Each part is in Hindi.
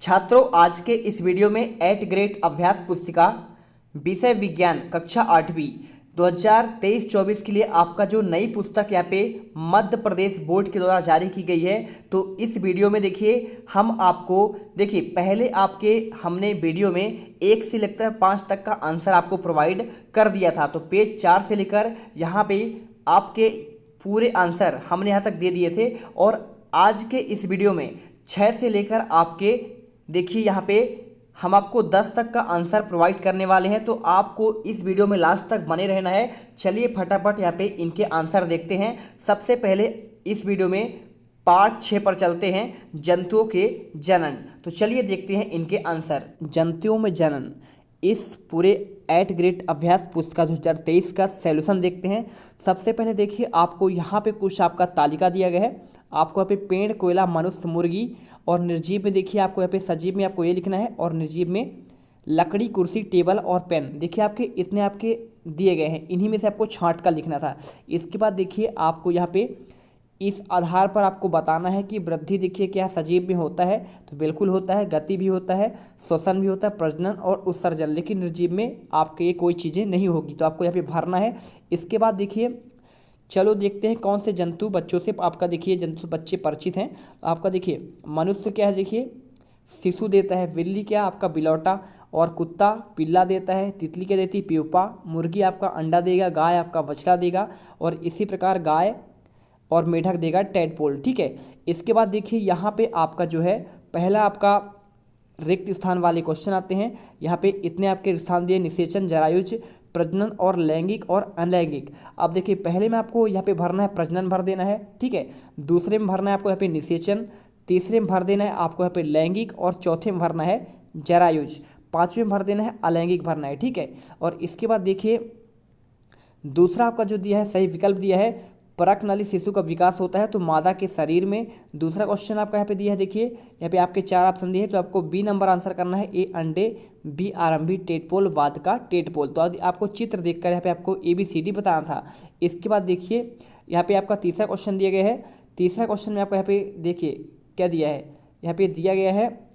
छात्रों, आज के इस वीडियो में 8th ग्रेड अभ्यास पुस्तिका विषय विज्ञान कक्षा 8वीं 2023-24 के लिए आपका जो नई पुस्तक यहाँ पे मध्य प्रदेश बोर्ड के द्वारा जारी की गई है। तो इस वीडियो में देखिए हम आपको पहले आपके हमने वीडियो में 1 से लेकर 5 तक का आंसर आपको प्रोवाइड कर दिया था। तो पेज 4 से लेकर यहाँ पे आपके पूरे आंसर हमने यहाँ तक दे दिए थे। और आज के इस वीडियो में 6 से लेकर आपके देखिए यहाँ पे हम आपको 10 तक का आंसर प्रोवाइड करने वाले हैं। तो आपको इस वीडियो में लास्ट तक बने रहना है। चलिए फटाफट यहाँ पे इनके आंसर देखते हैं। सबसे पहले इस वीडियो में पार्ट 6 पर चलते हैं, जंतुओं के जनन। तो चलिए देखते हैं इनके आंसर। जंतुओं में जनन, इस पूरे 8th ग्रेड अभ्यास पुस्तिका 2023 का सैल्यूशन देखते हैं। सबसे पहले देखिए आपको यहाँ पे कुछ आपका तालिका दिया गया है। आपको यहाँ पे पेड़, कोयला, मनुष्य, मुर्गी और निर्जीव में देखिए आपको यहाँ पे सजीव में आपको ये लिखना है और निर्जीव में लकड़ी, कुर्सी, टेबल और पेन। देखिए आपके इतने आपके दिए गए हैं, इन्हीं में से आपको छांट कर लिखना था। इसके बाद देखिए आपको यहाँ पे इस आधार पर आपको बताना है कि वृद्धि देखिए क्या सजीव में होता है, तो बिल्कुल होता है। गति भी होता है, श्वसन भी होता है, प्रजनन और उत्सर्जन। लेकिन निर्जीव में आपके ये कोई चीज़ें नहीं होगी, तो आपको यहाँ पे भरना है। इसके बाद देखिए चलो देखते हैं कौन से जंतु बच्चों से आपका देखिए जंतु बच्चे परिचित हैं। आपका देखिए मनुष्य क्या है, देखिए शिशु देता है। बिल्ली क्या आपका बिलौटा और कुत्ता पिल्ला देता है। तितली क्या देती है, प्यूपा। मुर्गी आपका अंडा देगा। गाय आपका बछड़ा देगा और इसी प्रकार गाय और मेढक देगा टेडपोल। ठीक है। इसके बाद देखिए यहाँ पे आपका जो है पहला आपका रिक्त स्थान वाले क्वेश्चन आते हैं। यहाँ पे इतने आपके स्थान दिए, निषेचन, जरायुज, प्रजनन और लैंगिक और अनलैंगिक। अब देखिए पहले में आपको यहाँ पे भरना है, प्रजनन भर देना है। ठीक है। दूसरे में भरना है आपको यहाँ पे निषेचन। तीसरे में भर देना है आपको यहाँ पे लैंगिक और चौथे में भरना है जरायुज। पाँचवें में भर देना है अलैंगिक भरना है। ठीक है। और इसके बाद देखिए दूसरा आपका जो दिया है सही विकल्प दिया है, परक नली शिशु का विकास होता है तो मादा के शरीर में। दूसरा क्वेश्चन आपका यहाँ पे दिया है, देखिए यहाँ पे आपके 4 ऑप्शन दिए हैं, तो आपको बी नंबर आंसर करना है। ए अंडे, बी आरंभी, टेटपोल, वाद का टेटपोल। तो आपको चित्र देखकर यहाँ पे आपको ABCD बताना था। इसके बाद देखिए यहाँ पे आपका तीसरा क्वेश्चन दिया गया है। तीसरा क्वेश्चन में आपको यहाँ पे देखिए क्या दिया है, यहाँ पे दिया गया है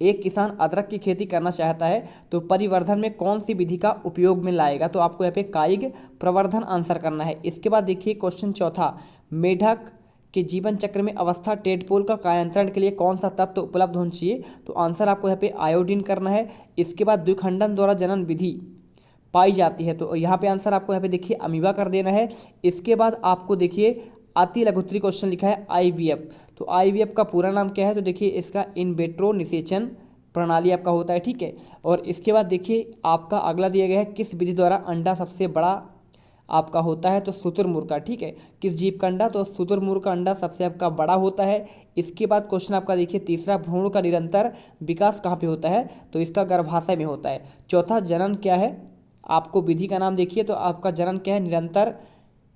एक किसान अदरक की खेती करना चाहता है तो परिवर्धन में कौन सी विधि का उपयोग में लाएगा। तो आपको यहाँ पे कायिक प्रवर्धन आंसर करना है। इसके बाद देखिए क्वेश्चन चौथा, मेढक के जीवन चक्र में अवस्था टेडपोल का कायांतरण के लिए कौन सा तत्व उपलब्ध होना चाहिए। तो आंसर आपको यहाँ पे आयोडीन करना है। इसके बाद द्विखंडन द्वारा जनन विधि पाई जाती है, तो यहाँ पे आंसर आपको यहाँ पे देखिए अमीबा कर देना है। इसके बाद आपको देखिए अति लघुत्तरी क्वेश्चन लिखा है IVF। तो IVF का पूरा नाम क्या है, तो देखिए इसका इन विट्रो निषेचन प्रणाली आपका होता है। ठीक है। और इसके बाद देखिए आपका अगला दिया गया है, किस विधि द्वारा अंडा सबसे बड़ा आपका होता है, तो शुतुरमुर्ग का। ठीक है। किस जीव का अंडा, तो शुतुरमुर्ग का अंडा सबसे आपका बड़ा होता है। इसके बाद क्वेश्चन आपका देखिए तीसरा, भ्रूण का निरंतर विकास कहाँ पे होता है, तो इसका गर्भाशय में होता है। चौथा, जनन क्या है, आपको विधि का नाम देखिए, तो आपका जनन क्या है, निरंतर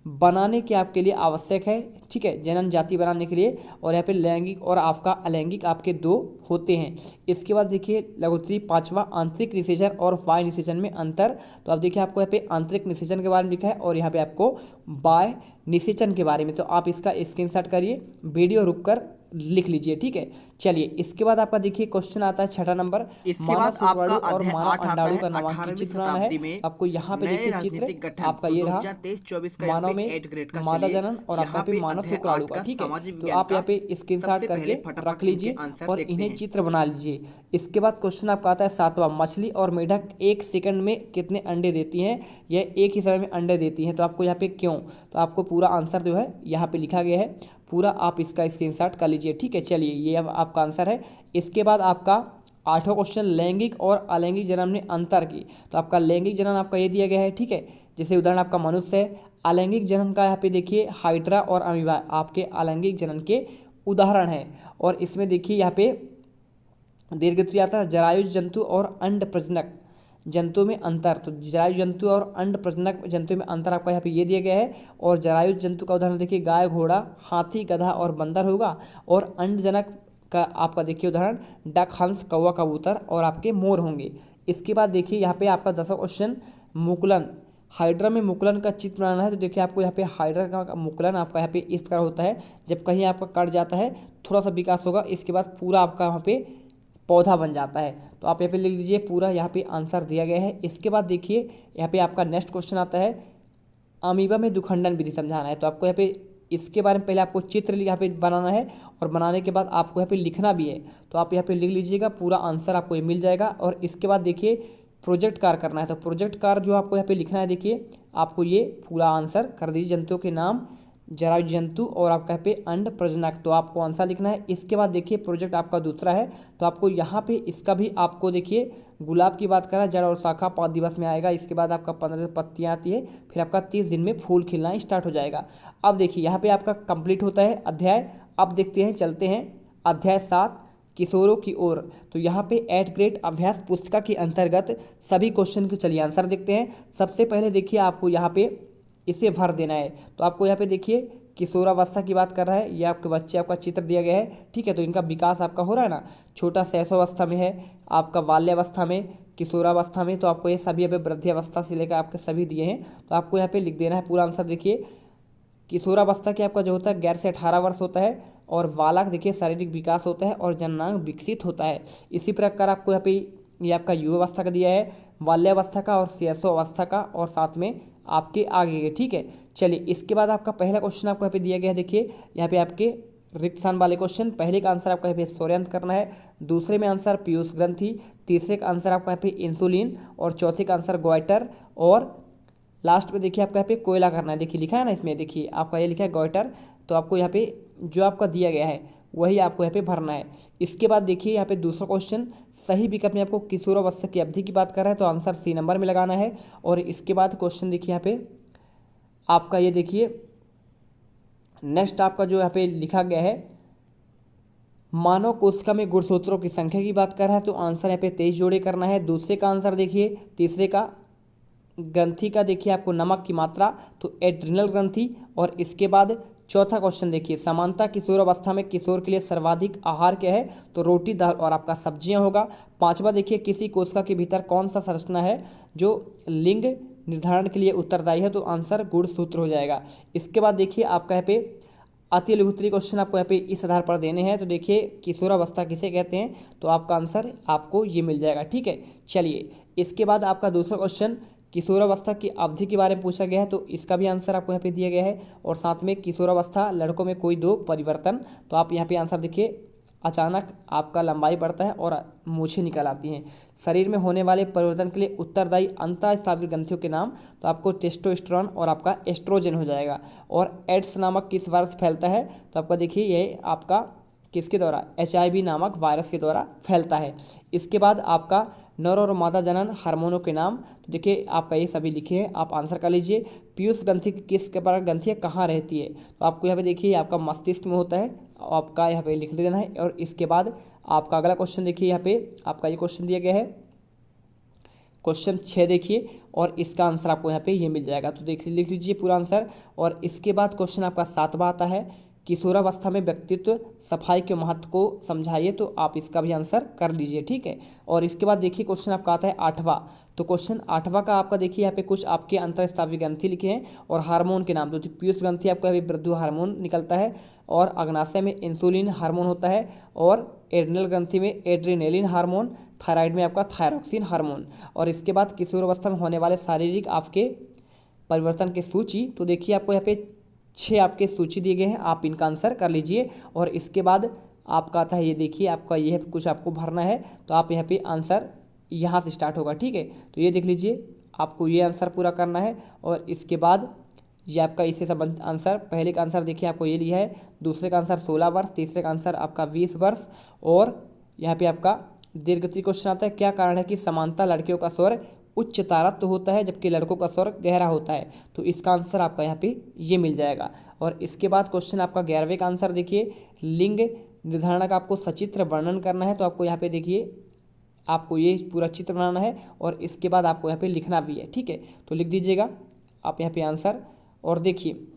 बनाने के आपके लिए आवश्यक है। ठीक है, जनन जाति बनाने के लिए। और यहाँ पे लैंगिक और आपका अलैंगिक आपके 2 होते हैं। इसके बाद देखिए लघुत्तरी पांचवा, आंतरिक निषेचन और बाह्य निषेचन में अंतर। तो आप देखिए आपको यहाँ पे आंतरिक निषेचन के बारे में लिखा है और यहाँ पे आपको बाह्य निषेचन के बारे में। तो आप इसका स्क्रीनशॉट करिए, वीडियो रुक कर लिख लीजिए। ठीक है। चलिए इसके बाद आपका देखिए क्वेश्चन आता है 6ठा नंबर, इसके बाद आपका और मानव अंडाणु का नामांकन 18वीं चित्र बनाना है। में आपको यहाँ पे देखिए चित्र आपका ये रहा, 2023-24 का मानव में 8th ग्रेड का। मादा जनन और आपका पे मानव शुक्राणु का। ठीक है। तो आप यहाँ पे स्क्रीनशॉट करके रख लीजिए और इन्हें चित्र बना लीजिए। इसके बाद क्वेश्चन आपका आता है 7वां, मछली और मेढक 1 सेकंड में कितने अंडे देती हैं। यह एक ही समय में अंडे देती हैं, तो आपको यहाँ पे क्यों, तो आपको पूरा आंसर जो है यहाँ पे लिखा गया है, पूरा आप इसका स्क्रीनशॉट कर लीजिए। ठीक है। चलिए ये अब आपका आंसर है। इसके बाद आपका 8वां क्वेश्चन, लैंगिक और अलैंगिक जन्म में अंतर की। तो आपका लैंगिक जनन आपका ये दिया गया है। ठीक है। जैसे उदाहरण आपका मनुष्य है। अलैंगिक जनन का यहाँ पे देखिए हाइड्रा और अमीबा आपके अलैंगिक जनन के उदाहरण है। और इसमें देखिए यहाँ पे दीर्घोत्तरी आता है, जरायुज जंतु और अंड प्रजनक जंतु में अंतर। तो जरायुज जंतु और अंड प्रजनक जंतु में अंतर आपका यहाँ पे ये दिया गया है। और जरायुज जंतु का उदाहरण देखिए गाय, घोड़ा, हाथी, गधा और बंदर होगा। और अंडजनक का आपका देखिए उदाहरण डक, हंस, कौवा, कबूतर और आपके मोर होंगे। इसके बाद देखिए यहाँ पे आपका 10वां क्वेश्चन, मुकुलन। हाइड्रा में मुकुलन का चित्र बनाना है। तो देखिए आपको यहाँ पे हाइड्रा का मुकुलन आपका यहाँ पे इस प्रकार होता है, जब कहीं आपका कट जाता है थोड़ा सा विकास होगा, इसके बाद पूरा आपका वहाँ पे पौधा बन जाता है। तो आप यहाँ पे लिख लीजिए, पूरा यहाँ पे आंसर दिया गया है। इसके बाद देखिए यहाँ पे आपका नेक्स्ट क्वेश्चन आता है, अमीबा में दुखंडन विधि समझाना है। तो आपको यहाँ पे इसके बारे में पहले आपको चित्र यहाँ पे बनाना है और बनाने के बाद आपको यहाँ पे लिखना भी है। तो आप यहाँ पे लिख लीजिएगा, पूरा आंसर आपको ये मिल जाएगा। और इसके बाद देखिए प्रोजेक्ट कार्य करना है। तो प्रोजेक्ट कार्य जो आपको यहाँ पे लिखना है, देखिए आपको ये पूरा आंसर कर दीजिए, जंतुओं के नाम, जरायु जंतु और आपका यहाँ पे अंड प्रजनक। तो आपको आंसर लिखना है। इसके बाद देखिए प्रोजेक्ट आपका दूसरा है, तो आपको यहाँ पे इसका भी आपको देखिए गुलाब की बात करा, जड़ और शाखा 5 दिवस में आएगा। इसके बाद आपका 15 पत्तियाँ आती है, फिर आपका 30 दिन में फूल खिलना स्टार्ट हो जाएगा। अब देखिए यहाँ पे आपका कंप्लीट होता है अध्याय। अब देखते हैं, चलते हैं अध्याय 7 किशोरों की ओर। तो यहाँ पे 8 ग्रेड अभ्यास पुस्तिका के अंतर्गत सभी क्वेश्चन के चलिए आंसर देखते हैं। सबसे पहले देखिए आपको यहाँ पे इसे भर देना है। तो आपको यहाँ पे देखिए किशोरावस्था की बात कर रहा है, ये आपके बच्चे, आपका चित्र दिया गया है, ठीक है। तो इनका विकास आपका हो रहा है ना, छोटा शैशवावस्था में है, आपका बाल्यावस्था में, किशोरावस्था में। तो आपको ये सभी अभी वृद्धावस्था से लेकर आपके सभी दिए हैं। तो आपको यहाँ पे लिख देना है पूरा आंसर। देखिए किशोरावस्था के आपका जो होता है 11 से 18 वर्ष होता है, और बालक देखिए शारीरिक विकास होता है और जननांग विकसित होता है। इसी प्रकार आपको यहाँ पे ये आपका युवावस्था का दिया है, बाल्यावस्था का और शैशवावस्था का, और साथ में आपके आगे के, ठीक है। चलिए इसके बाद आपका पहला क्वेश्चन आपको यहाँ पे दिया गया है। देखिए यहाँ पे आपके रिक्त स्थान वाले क्वेश्चन, पहले का आंसर आपको यहाँ पे स्वरयंत्र करना है, दूसरे में आंसर पीयूष ग्रंथि, तीसरे का आंसर आपको यहाँ पे इंसुलिन, और चौथे का आंसर गोइटर, और लास्ट में देखिए आपका यहाँ पे कोयला करना है। देखिए लिखा है ना इसमें, देखिए आपका ये लिखा है गोइटर। तो आपको यहाँ पे जो आपका दिया गया है वही आपको यहाँ पे भरना है। इसके बाद देखिए यहाँ पे दूसरा क्वेश्चन, सही विकल्प में आपको किशोरावस्था की अवधि की बात कर रहा है, तो आंसर सी नंबर में लगाना है। और इसके बाद क्वेश्चन देखिए यहाँ पे आपका ये देखिए नेक्स्ट आपका जो यहाँ पे लिखा गया है, मानव कोशिका में गुणसूत्रों की संख्या की बात कर रहा है, तो आंसर यहाँ पे 23 जोड़े करना है। दूसरे का आंसर देखिए, तीसरे का ग्रंथि का देखिए आपको नमक की मात्रा, तो एड्रिनल ग्रंथि। और इसके बाद चौथा क्वेश्चन देखिए, समानता किशोरावस्था में किशोर के लिए सर्वाधिक आहार क्या है, तो रोटी, दाल और आपका सब्जियां होगा। पांचवा देखिए, किसी कोशिका के भीतर कौन सा संरचना है जो लिंग निर्धारण के लिए उत्तरदायी है, तो आंसर गुणसूत्र हो जाएगा। इसके बाद देखिए आपका यहाँ पे अति लघुत्तरीय क्वेश्चन आपको यहाँ पे इस आधार पर देने हैं। तो देखिए किशोरावस्था किसे कहते हैं, तो आपका आंसर आपको ये मिल जाएगा, ठीक है। चलिए इसके बाद आपका दूसरा क्वेश्चन, किशोरावस्था की अवधि के बारे में पूछा गया है, तो इसका भी आंसर आपको यहाँ पे दिया गया है। और साथ में किशोरावस्था लड़कों में कोई 2 परिवर्तन, तो आप यहाँ पे आंसर देखिए, अचानक आपका लंबाई बढ़ता है और मूछें निकल आती हैं। शरीर में होने वाले परिवर्तन के लिए उत्तरदायी अंतःस्रावी ग्रंथियों के नाम, तो आपको टेस्टोस्टेरोन और आपका एस्ट्रोजन हो जाएगा। और एड्स नामक किस वायरस से फैलता है, तो आपका देखिए ये आपका किसके द्वारा, HIV नामक वायरस के द्वारा फैलता है। इसके बाद आपका नर और मादा जनन हार्मोनों के नाम, तो देखिए आपका ये सभी लिखे हैं, आप आंसर कर लीजिए। पीयूष ग्रंथि किस प्रकार ग्रंथियाँ कहाँ रहती है, तो आपको यहाँ पे देखिए आपका मस्तिष्क में होता है, आपका यहाँ पे लिख देना है। और इसके बाद आपका अगला क्वेश्चन देखिए, यहाँ पे आपका ये क्वेश्चन दिया गया है, क्वेश्चन 6 देखिए, और इसका आंसर आपको यहाँ पे ये मिल जाएगा। तो लिख लीजिए पूरा आंसर। और इसके बाद क्वेश्चन आपका 7वां आता है, किशोरावस्था में व्यक्तित्व सफाई के महत्व को समझाइए, तो आप इसका भी आंसर कर लीजिए, ठीक है। और इसके बाद देखिए क्वेश्चन आपका आता है 8वां। तो क्वेश्चन 8वां का आपका देखिए यहाँ पे कुछ आपके अंतःस्रावी ग्रंथि लिखे हैं और हार्मोन के नाम, तो पीयूष ग्रंथि आपका अभी वृद्धि हार्मोन निकलता है, और अग्नाशय में इंसुलिन हार्मोन होता है, और एड्रिनल ग्रंथि में एड्रिनेलिन हार्मोन, थायराइड में आपका थायरोक्सिन हार्मोन। और इसके बाद किशोरावस्था में होने वाले शारीरिक आपके परिवर्तन की सूची, तो देखिए आपको यहाँ पे 6 आपके सूची दिए गए हैं, आप इनका आंसर कर लीजिए। और इसके बाद आपका आता है ये देखिए आपका ये है, कुछ आपको भरना है, तो आप यहाँ पे आंसर यहाँ से स्टार्ट होगा, ठीक है। तो ये देख लीजिए आपको ये आंसर पूरा करना है। और इसके बाद ये आपका इससे संबंधित आंसर, पहले का आंसर देखिए आपको ये लिया है, दूसरे का आंसर 16 वर्ष, तीसरे का आंसर आपका 20 वर्ष। और यहाँ पे आपका दीर्घोत्तरीय क्वेश्चन आता है, क्या कारण है कि समानता लड़कियों का स्वर उच्च तारत्व होता है जबकि लड़कों का स्वर गहरा होता है, तो इसका आंसर आपका यहाँ पे ये मिल जाएगा। और इसके बाद क्वेश्चन आपका 11वें का आंसर देखिए, लिंग निर्धारण का आपको सचित्र वर्णन करना है, तो आपको यहाँ पे देखिए आपको ये पूरा चित्र बनाना है, और इसके बाद आपको यहाँ पे लिखना भी है, ठीक है। तो लिख दीजिएगा आप यहाँ पे आंसर, और देखिए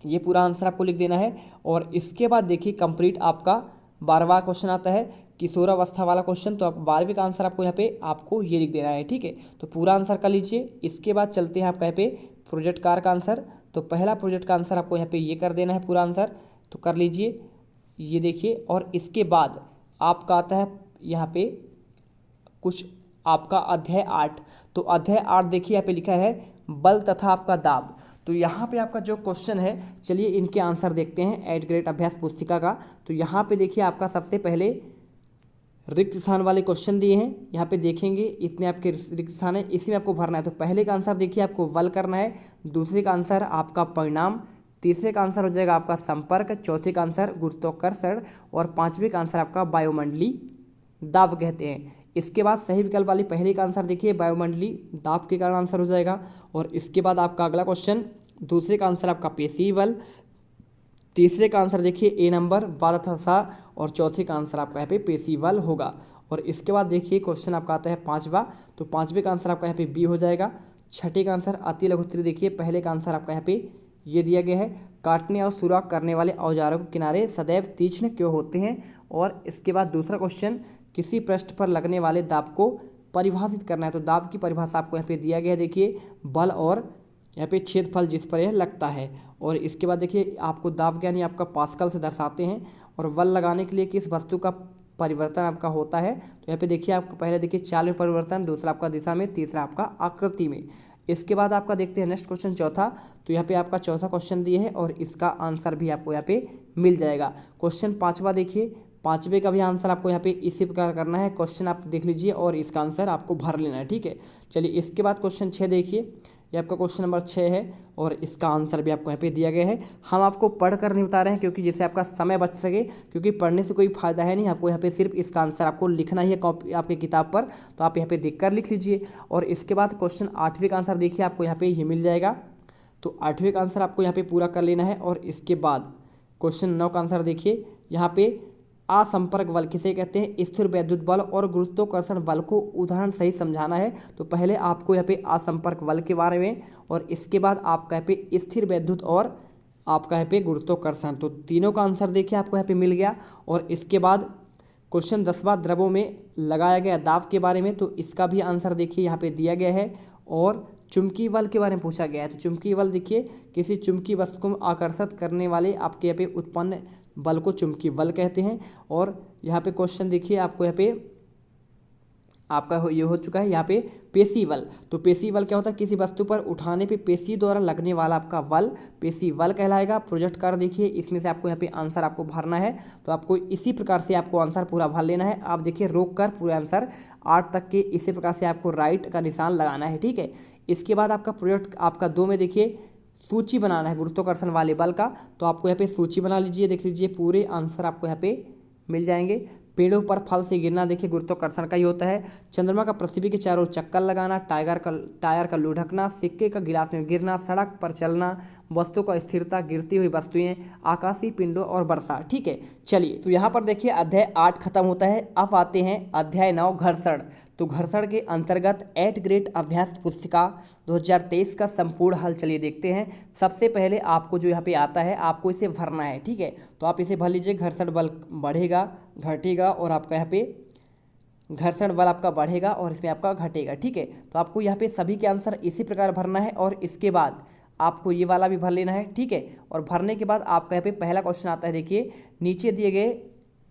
ये पूरा आंसर आपको लिख देना है। और इसके बाद देखिए कंप्लीट आपका 12वां क्वेश्चन आता है, किशोरावस्था वाला क्वेश्चन, तो आप 12वीं का आंसर आपको यहाँ पे आपको ये लिख देना है, ठीक है। तो पूरा आंसर कर लीजिए। इसके बाद चलते हैं आपका यहाँ पे प्रोजेक्ट कार्य का आंसर, तो पहला प्रोजेक्ट का आंसर आपको यहाँ पे ये कर देना है पूरा आंसर, तो कर लीजिए ये देखिए। और इसके बाद आपका आता है यहाँ पे कुछ आपका अध्याय 8, तो अध्याय 8 देखिए यहाँ पे लिखा है बल तथा आपका दाब। तो यहाँ पे आपका जो क्वेश्चन है, चलिए इनके आंसर देखते हैं 8th ग्रेड अभ्यास पुस्तिका का। तो यहाँ पे देखिए आपका सबसे पहले रिक्त स्थान वाले क्वेश्चन दिए हैं, यहाँ पे देखेंगे इतने आपके रिक्त स्थान है, इसी में आपको भरना है। तो पहले का आंसर देखिए आपको बल करना है, दूसरे का आंसर आपका परिणाम, तीसरे का आंसर हो जाएगा आपका संपर्क, चौथे का आंसर गुरुत्वाकर्षण और पांचवें का आंसर आपका वायुमंडलीय दाब कहते हैं। इसके बाद सही विकल्प वाली पहले का आंसर देखिए वायुमंडलीय दाब के कारण आंसर हो जाएगा। और इसके बाद आपका अगला क्वेश्चन, दूसरे का आंसर आपका पेशीय बल, तीसरे का आंसर देखिए ए नंबर बा तथा सा, और चौथे का आंसर आपका यहाँ पे पेशीय बल होगा। और इसके बाद देखिए क्वेश्चन आपका आता है 5वां, तो 5वें का आंसर आपका यहाँ पे बी हो जाएगा। छठे का आंसर अति लघुत्तरी देखिए पहले का आंसर आपका यहाँ पे ये दिया गया है, काटने और सुराख करने वाले औजारों के किनारे सदैव तीक्ष्ण क्यों होते हैं। और इसके बाद दूसरा क्वेश्चन, किसी पृष्ठ पर लगने वाले दाब को परिभाषित करना है। तो दाब की परिभाषा आपको यहाँ पे दिया गया है, देखिए बल और यहाँ पे छेदफल जिस पर यह लगता है। और इसके बाद देखिए आपको दाब यानी आपका पास्कल से दर्शाते हैं। और बल लगाने के लिए किस वस्तु का परिवर्तन आपका होता है। तो यहाँ पे देखिए आपको पहले देखिए चाल में परिवर्तन, दूसरा आपका दिशा में, तीसरा आपका आकृति में। इसके बाद आपका देखते हैं नेक्स्ट क्वेश्चन चौथा। तो यहाँ पे आपका चौथा क्वेश्चन दिए है और इसका आंसर भी आपको यहाँ पे मिल जाएगा। क्वेश्चन 5वां देखिए, 5वें का भी आंसर आपको यहाँ पे इसी प्रकार करना है। क्वेश्चन आप देख लीजिए और इसका आंसर आपको भर लेना है, ठीक है। चलिए इसके बाद क्वेश्चन 6 देखिए, ये आपका क्वेश्चन नंबर 6 है और इसका आंसर भी आपको यहाँ पे दिया गया है। हम आपको पढ़ कर नहीं बता रहे हैं क्योंकि जिससे आपका समय बच सके, क्योंकि पढ़ने से कोई फायदा है नहीं। आपको यहाँ पे सिर्फ इसका आंसर आपको लिखना ही है कॉपी आपकी किताब पर, तो आप यहाँ पे देख कर लिख लीजिए। और इसके बाद क्वेश्चन 8वें का आंसर देखिए आपको यहाँ पे ये मिल जाएगा। तो 8वें का आंसर आपको यहाँ पे पूरा कर लेना है। और इसके बाद क्वेश्चन 9 का आंसर देखिए, यहाँ पे असंपर्क बल किसे कहते हैं, स्थिर वैद्युत बल और गुरुत्वाकर्षण बल को उदाहरण सहित समझाना है। तो पहले आपको यहाँ पे असंपर्क बल के बारे में, और इसके बाद आपका यहाँ पे स्थिर वैद्युत और आपका यहाँ पे गुरुत्वाकर्षण, तो तीनों का आंसर देखिए आपको यहाँ पे मिल गया। और इसके बाद क्वेश्चन 10वां द्रवों में लगाया गया दाब के बारे में, तो इसका भी आंसर देखिए यहाँ पे दिया गया है। और चुंबकीय बल के बारे में पूछा गया है। तो चुंबकीय बल देखिए किसी चुंबकीय वस्तु को आकर्षित करने वाले आपके यहाँ पे उत्पन्न बल को चुंबकीय बल कहते हैं। और यहाँ पे क्वेश्चन देखिए आपको यहाँ पे आपका ये हो चुका है यहाँ पे पेशीय बल। तो पेशीय बल क्या होता है, किसी वस्तु पर उठाने पे पेशी द्वारा लगने वाला आपका बल पेशीय बल कहलाएगा। प्रोजेक्ट कर देखिए, इसमें से आपको यहाँ पे आंसर आपको भरना है। तो आपको इसी प्रकार से आपको आंसर पूरा भर लेना है। आप देखिए रोक कर पूरे आंसर 8 तक के इसी प्रकार से आपको राइट का निशान लगाना है, ठीक है। इसके बाद आपका प्रोजेक्ट आपका 2 में देखिए सूची बनाना है गुरुत्वाकर्षण वाले बल का। तो आपको यहाँ पे सूची बना लीजिए, देख लीजिए पूरे आंसर आपको यहाँ पे मिल जाएंगे। पेड़ों पर फल से गिरना देखिए गुरुत्वाकर्षण का ही होता है। चंद्रमा का पृथ्वी के चारों चक्कर लगाना, टायर का लुढ़कना, सिक्के का गिलास में गिरना, सड़क पर चलना, वस्तु का स्थिरता, गिरती हुई वस्तुएं, आकाशीय पिंडों और वर्षा, ठीक है। चलिए तो यहाँ पर देखिए अध्याय 8 खत्म होता है। अब आते हैं अध्याय 9 घर्षण। तो घर्षण के अंतर्गत 8th ग्रेड अभ्यास पुस्तिका 2023 का संपूर्ण हल चलिए देखते हैं। सबसे पहले आपको जो यहाँ पे आता है आपको इसे भरना है, ठीक है। तो आप इसे भर लीजिए, घर्षण बल बढ़ेगा घटेगा और आपका यहाँ पे घर्षण बल आपका बढ़ेगा और इसमें आपका घटेगा, ठीक है। तो आपको यहाँ पे सभी के आंसर इसी प्रकार भरना है और इसके बाद आपको ये वाला भी भर लेना है, ठीक है। और भरने के बाद आपका यहाँ पे पहला क्वेश्चन आता है, देखिए नीचे दिए गए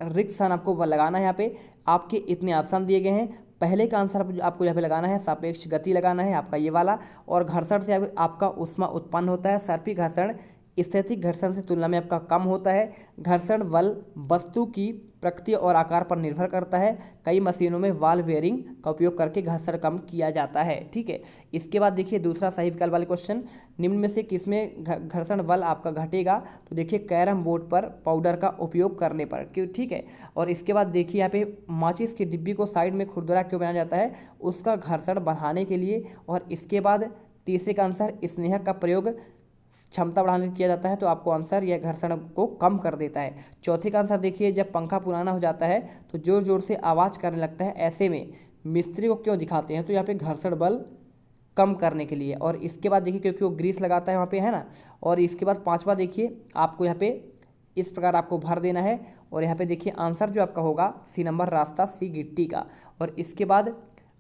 रिक्त स्थान आपको लगाना है। यहाँ पे आपके इतने ऑप्शन दिए गए हैं। पहले का आंसर आपको यहाँ पे लगाना है सापेक्ष गति लगाना है आपका ये वाला। और घर्षण से आपका ऊष्मा उत्पन्न होता है। सर्पी घर्षण स्थैतिक घर्षण से तुलना में आपका कम होता है। घर्षण बल वस्तु की प्रकृति और आकार पर निर्भर करता है। कई मशीनों में बॉल बेयरिंग का उपयोग करके घर्षण कम किया जाता है, ठीक है। इसके बाद देखिए दूसरा सही विकल्प वाले क्वेश्चन, निम्न में से किसमें घर्षण बल आपका घटेगा। तो देखिए कैरम बोर्ड पर पाउडर का उपयोग करने पर, क्यों, ठीक है। और इसके बाद देखिए यहाँ पे माचिस की डिब्बी को साइड में खुरदुरा क्यों बनाया जाता है, उसका घर्षण बढ़ाने के लिए। और इसके बाद तीसरे का आंसर स्नेहक का प्रयोग क्षमता बढ़ाने किया जाता है। तो आपको आंसर यह घर्षण को कम कर देता है। चौथे का आंसर देखिए जब पंखा पुराना हो जाता है तो जोर जोर से आवाज़ करने लगता है, ऐसे में मिस्त्री को क्यों दिखाते हैं। तो यहाँ पे घर्षण बल कम करने के लिए। और इसके बाद देखिए क्योंकि वो ग्रीस लगाता है वहाँ पे, है ना। और इसके बाद 5वां देखिए आपको यहाँ पे इस प्रकार आपको भर देना है। और यहाँ पे देखिए आंसर जो आपका होगा सी नंबर रास्ता सी गिट्टी का। और इसके बाद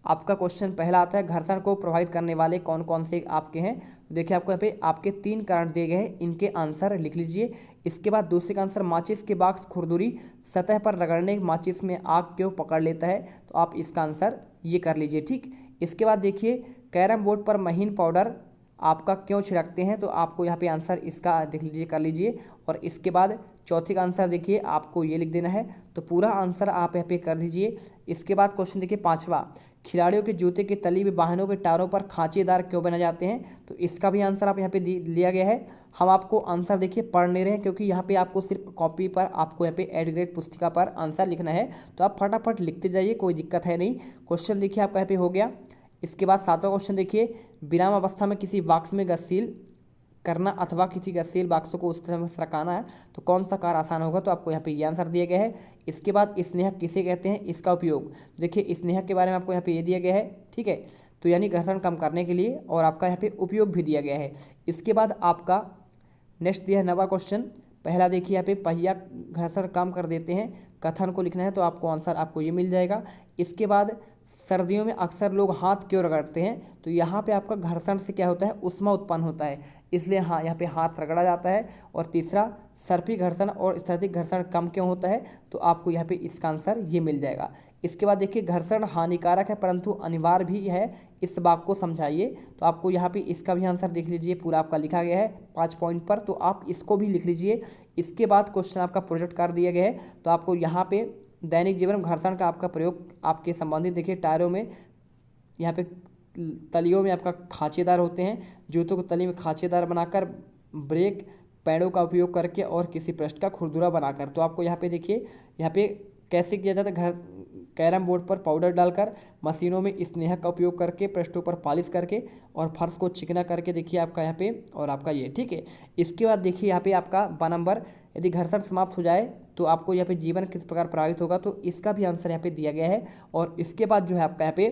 आपका क्वेश्चन पहला आता है, घर्षण को प्रभावित करने वाले कौन कौन से आपके हैं। तो देखिए आपको यहाँ पे आपके 3 कारण दिए गए हैं, इनके आंसर लिख लीजिए। इसके बाद दूसरे का आंसर, माचिस के बॉक्स खुरदुरी सतह पर रगड़ने माचिस में आग क्यों पकड़ लेता है। तो आप इसका आंसर ये कर लीजिए, ठीक। इसके बाद देखिए, कैरम बोर्ड पर महीन पाउडर आपका क्यों छिड़कते हैं। तो आपको यहाँ पे आंसर इसका देख लीजिए, कर लीजिए। और इसके बाद चौथे का आंसर देखिए आपको ये लिख देना है। तो पूरा आंसर आप यहाँ पे कर दीजिए। इसके बाद क्वेश्चन देखिए पांचवा, खिलाड़ियों के जूते के तली में वाहनों के टायरों पर खांचेदार क्यों बना जाते हैं। तो इसका भी आंसर आप यहाँ पे लिया गया है। हम आपको आंसर देखिए पढ़ नहीं रहे हैं, क्योंकि यहाँ पे आपको सिर्फ कॉपी पर आपको यहाँ पे एड ग्रेड पुस्तिका पर आंसर लिखना है। तो आप फटाफट लिखते जाइए, कोई दिक्कत है नहीं। क्वेश्चन देखिए आपका यहाँ पे हो गया। इसके बाद 7वां क्वेश्चन देखिए, विराम अवस्था में किसी वाक्स में गतिशील करना अथवा किसी गतिशील वाक्स को उस समय सरकाना है तो कौन सा कार्य आसान होगा। तो आपको यहाँ पे ये आंसर दिया गया है। इसके बाद स्नेहक किसे कहते हैं, इसका उपयोग देखिए, स्नेहक के बारे में आपको यहाँ पे ये दिया गया है, ठीक है। तो यानी घर्षण कम करने के लिए, और आपका यहाँ पे उपयोग भी दिया गया है। इसके बाद आपका नेक्स्ट दिया है 9वां क्वेश्चन। पहला देखिए यहाँ पे, पहिया घर्षण कम कर देते हैं, कथन को लिखना है। तो आपको आंसर आपको ये मिल जाएगा। इसके बाद सर्दियों में अक्सर लोग हाथ क्यों रगड़ते हैं। तो यहाँ पे आपका घर्षण से क्या होता है, ऊष्मा उत्पन्न होता है, इसलिए हाँ यहाँ पे हाथ रगड़ा जाता है। और तीसरा, सर्पी घर्षण और स्थैतिक घर्षण कम क्यों होता है। तो आपको यहाँ पे इसका आंसर ये मिल जाएगा। इसके बाद देखिए, घर्षण हानिकारक है परंतु अनिवार्य भी है, इस बात को समझाइए। तो आपको यहाँ पे इसका भी आंसर देख लीजिए, पूरा आपका लिखा गया है 5 पॉइंट पर, तो आप इसको भी लिख लीजिए। इसके बाद क्वेश्चन आपका प्रोजेक्ट कार्य दिया गया है। तो आपको यहाँ पे दैनिक जीवन में घर्षण का आपका प्रयोग आपके संबंधित देखिए, टायरों में यहाँ पे तलियों में आपका खांचेदार होते हैं, जूतों को तली में खांचेदार बनाकर, ब्रेक पैडों का उपयोग करके, और किसी पृष्ठ का खुरदुरा बनाकर। तो आपको यहाँ पे देखिए, यहाँ पे कैसे किया जाता है, कैरम बोर्ड पर पाउडर डालकर, मशीनों में स्नेहक का उपयोग करके, पृष्ठों पर पॉलिश करके, और फर्श को चिकना करके देखिए आपका यहाँ पे, और आपका ये, ठीक है। इसके बाद देखिए यहाँ पे आपका 12 नंबर, यदि घर्षण समाप्त हो जाए तो आपको यहाँ पे जीवन किस प्रकार प्रभावित होगा। तो इसका भी आंसर यहाँ पे दिया गया है। और इसके बाद जो है आपका यहाँ पे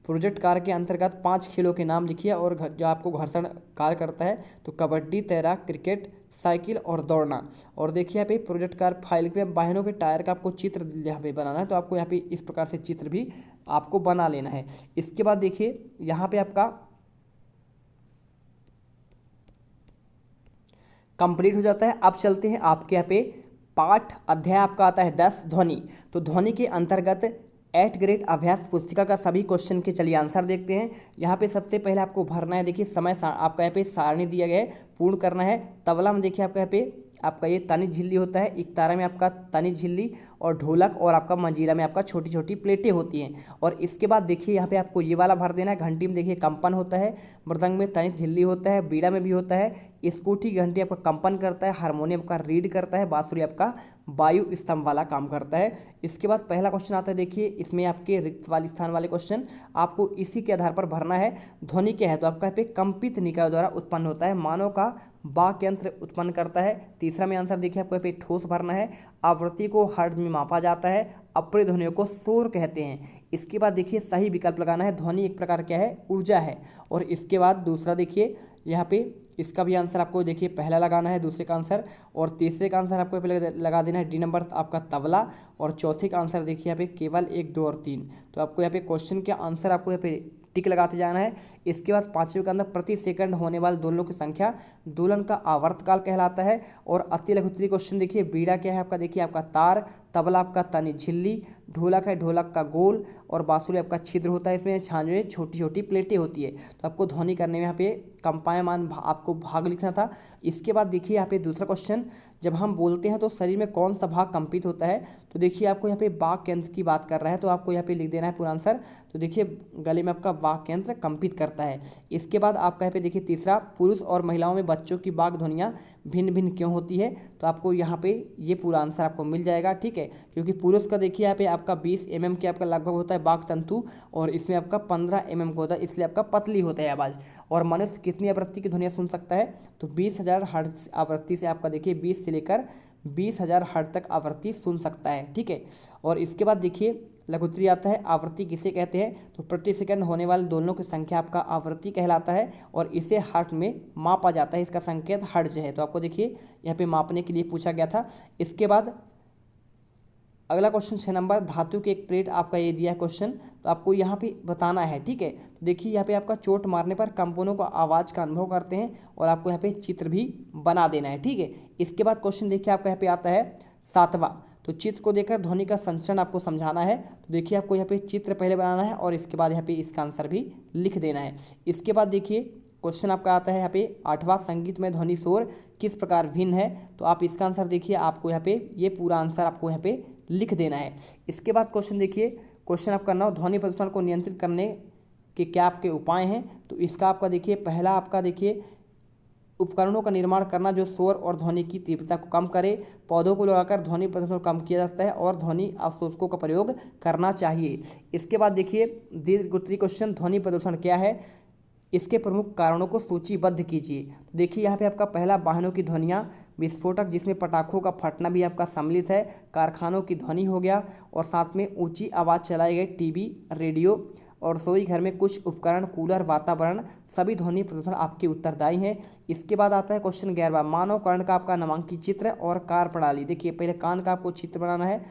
प्रोजेक्ट कार्य के अंतर्गत 5 खेलों के नाम लिखिए और जो आपको घर्षण कार्य करता है। तो कबड्डी, तैराक, क्रिकेट, साइकिल और दौड़ना। और देखिए यहाँ पे प्रोजेक्ट कार्य फाइल पे वाहनों के टायर का आपको चित्र यहाँ पे बनाना है। तो आपको यहाँ पे इस प्रकार से चित्र भी आपको बना लेना है। इसके बाद देखिए यहाँ पे आपका कंप्लीट हो जाता है। अब चलते हैं आपके यहाँ पे पाठ अध्याय आपका आता है 10, ध्वनि। तो ध्वनि के अंतर्गत 8 ग्रेड अभ्यास पुस्तिका का सभी क्वेश्चन के चलिए आंसर देखते हैं। यहाँ पे सबसे पहले आपको भरना है, देखिए समय आपका यहाँ पे सारणी दिया गया है, पूर्ण करना है। तबला में देखिए आपका यहाँ पे आपका ये तनिज झिल्ली होता है, इकतारा में आपका तनिज झिल्ली, और ढोलक और आपका मंजीरा में आपका छोटी छोटी प्लेटें होती हैं। और इसके बाद देखिए यहाँ पे आपको ये वाला भर देना है। घंटी में देखिए कंपन होता है, मृदंग में तनिज झिल्ली होता है, बीड़ा में भी होता है, स्कूटी घंटी आपका कंपन करता है, हारमोनियम का रीड करता है, बांसुरी आपका वायु स्तंभ वाला काम करता है। इसके बाद पहला क्वेश्चन आता है, देखिए इसमें आपके रिक्त वाले स्थान वाले क्वेश्चन आपको इसी के आधार पर भरना है। ध्वनि क्या है, तो आपका यहाँ पे कंपित निकायों द्वारा उत्पन्न होता है, मानव का वाक्य यंत्र उत्पन्न करता है। तीसरा में आंसर देखिए आपको यहाँ पे ठोस भरना है। आवृत्ति को हर्ट्ज में मापा जाता है, अप्रिय ध्वनियों को शोर कहते हैं। इसके बाद देखिए सही विकल्प लगाना है। ध्वनि एक प्रकार क्या है, ऊर्जा है। और इसके बाद दूसरा देखिए यहाँ पे इसका भी आंसर आपको देखिए पहला लगाना है, दूसरे का आंसर, और तीसरे का आंसर आपको पहले लगा देना है डी नंबर आपका तबला, और चौथे का आंसर देखिए यहाँ पे केवल 1, 2 और 3। तो आपको यहाँ पे क्वेश्चन के आंसर आपको यहाँ पे टिक लगाते जाना है। इसके बाद 5वें के अंदर प्रति सेकंड होने वाले दोलनों की संख्या दोलन का आवर्तकाल कहलाता है। और अति लघुत्तरी क्वेश्चन देखिए, बीड़ा क्या है आपका, देखिए आपका तार, तबला आपका तनिज झिल्ली, ढोलक है ढोलक का गोल, और बांसुरी आपका छिद्र होता है, इसमें छांजे छोटी छोटी प्लेटें होती है। तो आपको ध्वनि करने में यहाँ पे कंपायमान आपको भाग लिखना था। इसके बाद देखिए यहाँ पे दूसरा क्वेश्चन, जब हम बोलते हैं तो शरीर में कौन सा भाग कंपित होता है। तो देखिए आपको यहाँ पे वाक् यंत्र की बात कर रहा है, तो आपको यहाँ पे लिख देना है पूरा आंसर। तो देखिए गले में आपका वाक् यंत्र कंपित करता है। इसके बाद आपका यहाँ पे देखिए तीसरा, पुरुष और महिलाओं में बच्चों की वाक् ध्वनियाँ भिन्न भिन्न क्यों होती है। तो आपको यहाँ पे ये पूरा आंसर आपको मिल जाएगा, ठीक है। क्योंकि पुरुष का देखिए यहाँ पे आपका 20 mm के आपका लगभग होता है वाक् तंतु, और इसमें आपका 15 mm का होता है, इसलिए आपका पतली होता है आवाज़। और मनुष्य कितनी आवृत्ति की ध्वनियाँ सुन सकता है, तो 20,000 हर्ट्ज आवृत्ति से आपका देखिए 20 से लेकर 20,000 हर्ट्ज तक आवृत्ति सुन सकता है, ठीक है। और इसके बाद देखिए लघुत्तरी आता है, आवृत्ति किसे कहते हैं, तो प्रति सेकंड होने वाले दोलनों की संख्या आपका आवृत्ति कहलाता है, और इसे हर्ट्ज में मापा जाता है, इसका संकेत हर्ट्ज है। तो आपको देखिए यहाँ पे मापने के लिए पूछा गया था। इसके बाद अगला क्वेश्चन 6 नंबर, धातु की एक प्लेट आपका ये दिया है क्वेश्चन, तो आपको यहाँ पे बताना है, ठीक है। तो देखिए यहाँ पे आपका चोट मारने पर कंपनों का आवाज़ का अनुभव करते हैं और आपको यहाँ पे चित्र भी बना देना है, ठीक है। इसके बाद क्वेश्चन देखिए आपका यहाँ पे आता है 7वां, तो चित्र को देखकर ध्वनि का संचरण आपको समझाना है। तो देखिए आपको यहाँ पे चित्र पहले बनाना है और इसके बाद यहाँ पे इसका आंसर भी लिख देना है। इसके बाद देखिए क्वेश्चन आपका आता है यहाँ पे 8वां, संगीत में ध्वनि शोर किस प्रकार भिन्न है। तो आप इसका आंसर देखिए, आपको यहाँ पे ये पूरा आंसर आपको यहाँ पे लिख देना है। इसके बाद क्वेश्चन देखिए, क्वेश्चन आपका 9, ध्वनि प्रदूषण को नियंत्रित करने के क्या आपके उपाय हैं। तो इसका आपका देखिए पहला आपका देखिए उपकरणों का निर्माण करना जो शोर और ध्वनि की तीव्रता को कम करे, पौधों को लगाकर ध्वनि प्रदूषण को कम किया जा सकता है और ध्वनि अवशोषकों का प्रयोग करना चाहिए। इसके बाद देखिए दीर्घ उत्तरीय क्वेश्चन, ध्वनि प्रदूषण क्या है, इसके प्रमुख कारणों को सूचीबद्ध कीजिए। तो देखिए यहाँ पे आपका पहला वाहनों की ध्वनियाँ, विस्फोटक जिसमें पटाखों का फटना भी आपका सम्मिलित है, कारखानों की ध्वनि हो गया, और साथ में ऊंची आवाज़ चलाए गए टीवी, रेडियो और रसोई घर में कुछ उपकरण, कूलर, वातावरण, सभी ध्वनि प्रदूषण आपके उत्तरदायी हैं। इसके बाद आता है क्वेश्चन 11वां, मानव कर्ण का आपका नामांकित चित्र और कार्य प्रणाली। देखिए पहले कान का आपको चित्र बनाना है,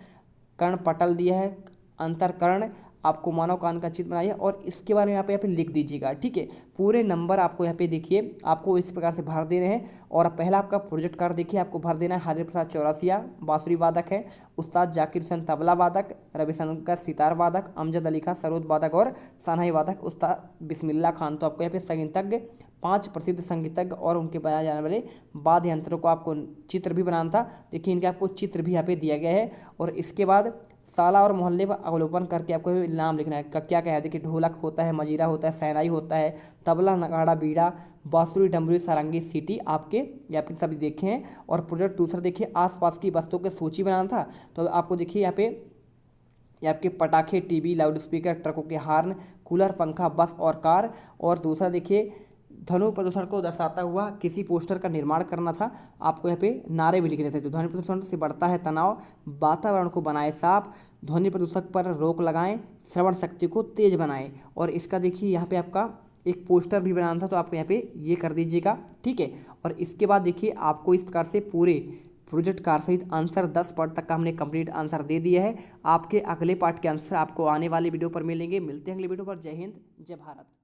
कर्ण पटल दिया है, अंतरकर्ण, आपको मानव कान का चित्र बनाइए और इसके बारे में यहाँ पे लिख दीजिएगा, ठीक है। पूरे नंबर आपको यहाँ पे देखिए आपको इस प्रकार से भर देने हैं। और पहला आपका प्रोजेक्ट कार्ड देखिए आपको भर देना है, हरिहर प्रसाद चौरसिया बांसुरी वादक है, उस्ताद जाकिर हुसैन तबला वादक, रविशंकर सितार वादक, अमजद अली खान सरोद वादक और सनाई वादक, उस्ताद बिस्मिल्लाह खान। तो आपको यहाँ पे संगीतज्ञ, 5 प्रसिद्ध संगीतज्ञ और उनके बनाए जाने वाले वाद्य यंत्रों को आपको चित्र भी बनाना था। देखिए इनके आपको चित्र भी यहाँ पे दिया गया है। और इसके बाद साला और मोहल्ले पर अवलोकन करके आपको नाम लिखना है। क्या क्या है, देखिए ढोलक होता है, मजीरा होता है, शहनाई होता है, तबला, नगाड़ा, बीड़ा, बांसुरी, डमरू, सारंगी, सीटी आपके यहाँ पे सभी देखे हैं। और प्रोजेक्ट दूसरा देखिए आसपास की वस्तुओं की सूची बनाना था। तो आपको देखिए यहाँ पे ये आपके पटाखे, टीवी, लाउड स्पीकर, ट्रकों के हार्न, कूलर, पंखा, बस और कार। और दूसरा देखिए ध्वनि प्रदूषण को दर्शाता हुआ किसी पोस्टर का निर्माण करना था। आपको यहाँ पे नारे भी लिखने थे। तो ध्वनि प्रदूषण से बढ़ता है तनाव, वातावरण को बनाए साफ, ध्वनि प्रदूषक पर रोक लगाएं, श्रवण शक्ति को तेज बनाएं। और इसका देखिए यहाँ पे आपका एक पोस्टर भी बनाना था, तो आप यहाँ पे ये कर दीजिएगा, ठीक है। और इसके बाद देखिए आपको इस प्रकार से पूरे प्रोजेक्ट कार्ड सहित आंसर 10 पार्ट तक का हमने कंप्लीट आंसर दे दिया है। आपके अगले पार्ट के आंसर आपको आने वाले वीडियो पर मिलेंगे। मिलते हैं अगले वीडियो पर। जय हिंद, जय भारत।